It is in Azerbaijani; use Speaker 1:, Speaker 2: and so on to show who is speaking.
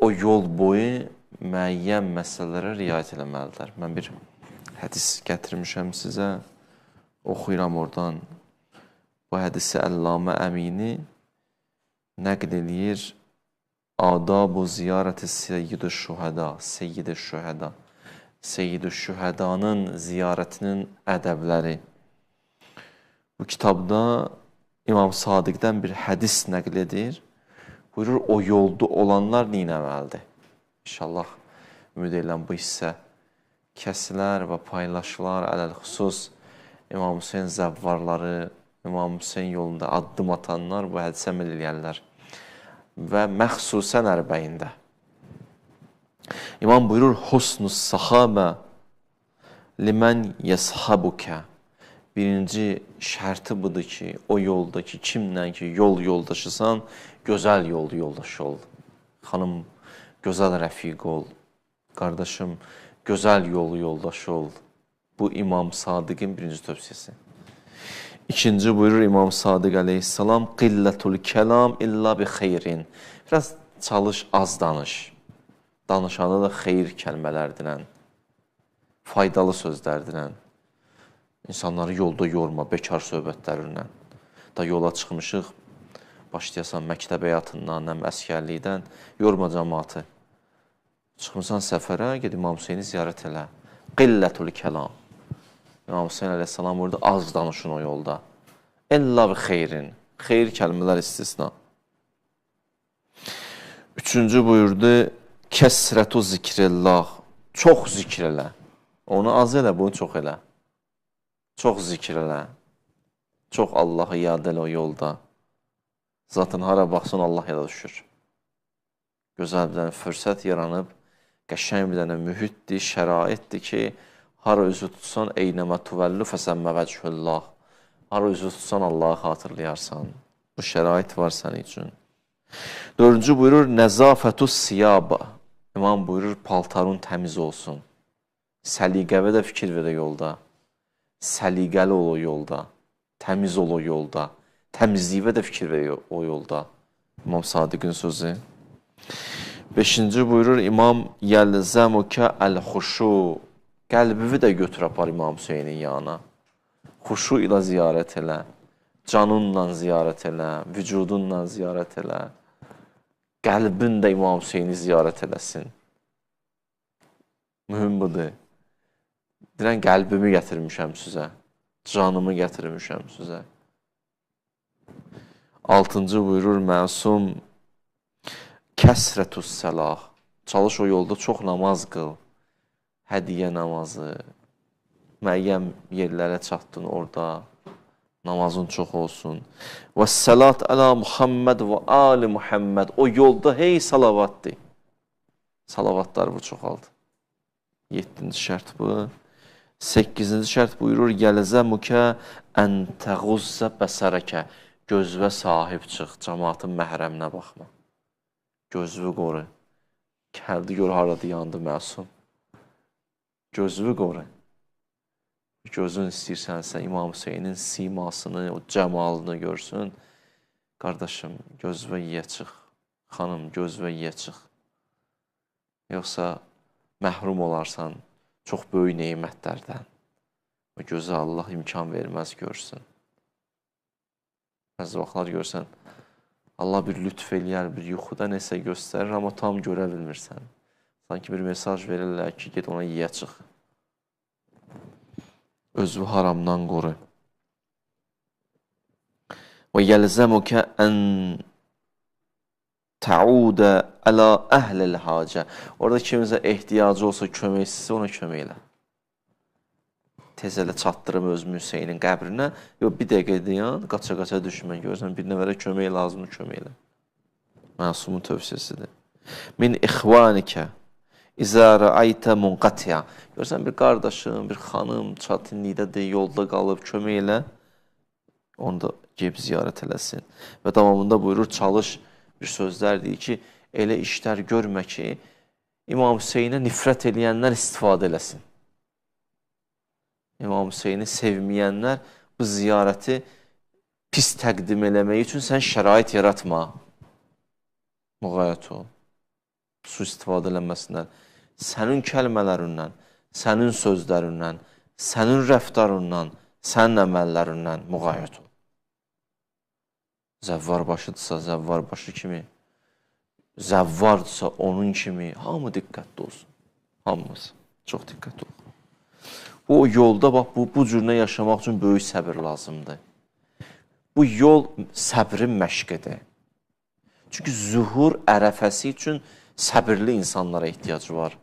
Speaker 1: o yol boyu müəyyən məsələlərə riayət eləməlidirlər. Mən bir hədis gətirmişəm sizə, oxuyuram oradan. Bu hədisi Əllamə Əmini nəql eləyir. Adabu ziyarəti Seyyid-i Şühəda, Seyyid-i Şühəda. Seyyid-i Şühədanın ziyarətinin ədəbləri. Bu kitabda İmam Sadiqdən bir hədis nəql edir. Buyurur, o yolda olanlar neynəməlidir? İnşallah ümid edirəm bu hissə kəsilər və paylaşılar, ələl-xüsus İmam Hüseyin zəvvarları, İmam Hüseyin yolunda addım atanlar bu hədisə əməl eləyərlər. Və məxsusən ərbəyində. İmam buyurur, husnus sahabə limən yəshabukə. Birinci şərti budur ki, o yoldakı kimlə ki, yoldaşısan, gözəl yoldaşı ol. Xanım, gözəl rəfiq ol. Qardaşım, gözəl yoldaşı ol. Bu İmam Sadiqin birinci tövsiyəsi. İkinci buyurur İmam Sadiq əleyhissalam, qillətul kəlam illa bi xeyrin. Biraz çalış, az danış. Danışanda da xeyir kəlmələrdirən, faydalı sözlərdirən. İnsanları yolda yorma, bekar söhbətlərindən. Da yola çıxmışıq, başlayasan məktəb həyatından, həm əskərlikdən, yorma cəmaatı. Çıxmışsan səfərə, ged İmam Hüseyni ziyarət elə. Qillətul kəlam. İmam Hüseyin əleyhissalam burada az danışın o yolda. İlla bi xeyrin. Xeyir kəlmələr istisna. Üçüncü buyurdu, kəsrətu zikrillah. Çox zikr elə. Onu az elə, bunu çox elə. Çox zikr elə. Çox Allahı yad elə o yolda. Zaten hara baxsın Allah yada düşür. Gözəl bir dənə fürsət yaranıb, qəşəng bir dənə mühitdir, şəraitdir ki, hara üzü tutsan, eynəmə tuvəllu fəsəmmə vəchullah. Hara üzü tutsan, Allahı xatırlayarsan. Bu şərait var sənin üçün. Dördüncü buyurur, nəzafətus siyaba. İmam buyurur, paltarun təmiz olsun. Səliqəvə də fikir verə yolda. Səliqəli ol o yolda. Təmiz ol o yolda. Təmizliyivə də fikir verə o yolda. İmam Sadiqin sözü. Beşinci buyurur, İmam yəlzəmukə əl-xuşu. Qəlbivi də götür apar İmam Hüseynin yanına. Xuşu ilə ziyarət elə. Canınla ziyarət elə. Vücudunla ziyarət elə. Qəlbin də İmam Hüseyni ziyarət eləsin. Mühüm budur. Deyirən, qəlbimi gətirmişəm sizə. Canımı gətirmişəm sizə. Altıncı buyurur, məsum kəsrətus səlah. Çalış o yolda çox namaz qıl. Hədiyə namazı. Müəyyən yerlərə çatdın orada. Namazın çox olsun. Və səlat əla Muhammed və ali Muhammed. O yolda hey salavatdır. Salavatlar bu çoxaldı. 7-ci şərt bu. 8-ci şərt buyurur, yəlzəmukə ən təğuzzə bəsərəkə. Gözvə sahib çıx, cəmaatın məhrəminə baxma. Gözvü qoru. Gəldi gör, haradı yandı məsum. Gözvü qoru. Gözün istəyirsənsə İmam Hüseynin simasını, o cəmalını görsün. Qardaşım, gözvə yiyə çıx. Xanım, gözvə yiyə çıx. Yoxsa məhrum olarsan çox böyük neymətlərdən. O gözə Allah imkan verməz görsün. Bəzi vaxtlar görsən, Allah bir lütf eləyər, bir yuxuda nəsə göstərir, amma tam görə bilmirsən. Sanki bir mesaj verirlər ki, get ona yiyə çıx. Özü haramdan qoru. Və yəlzəmukə ən təudə əla əhləl hacə. Orada kimizə ehtiyacı olsa, köməksizsə ona kömək elə. Tez elə çatdırım özümü Hüseynin qəbrinə. Yox, bir dəqiqə deyən, qaça-qaça düşmən. Görürsən, bir nəvərə kömək lazımdır, kömək elə. Məsumun tövsiyəsidir. Min ixvanikə İzə rəaytə munqatiya. Görürsən, bir qardaşım, bir xanım çətinlikdədir, yolda qalıb, kömək elə. Onu da geyib ziyarət eləsin. Və davamında buyurur, çalış bir sözlər deyir ki, elə işlər görmə ki, İmam Hüseynə nifrət eləyənlər istifadə eləsin. İmam Hüseyni sevməyənlər bu ziyarəti pis təqdim eləmək üçün sən şərait yaratma. Müğayət ol. su istifadə eləməsinlər. Sənin kəlmələrindən, sənin sözlərindən, sənin rəftarından, sənin əməllərindən müğayət ol. Zəvvar başıdırsa, zəvvar başı kimi, zəvvardırsa onun kimi, hamı diqqətli olsun. Hamımız çox diqqətli olun. O yolda, bax, bu cürünə yaşamaq üçün böyük səbir lazımdır. Bu yol səbrin məşqidir. Çünki zuhur ərəfəsi üçün səbirli insanlara ehtiyac var.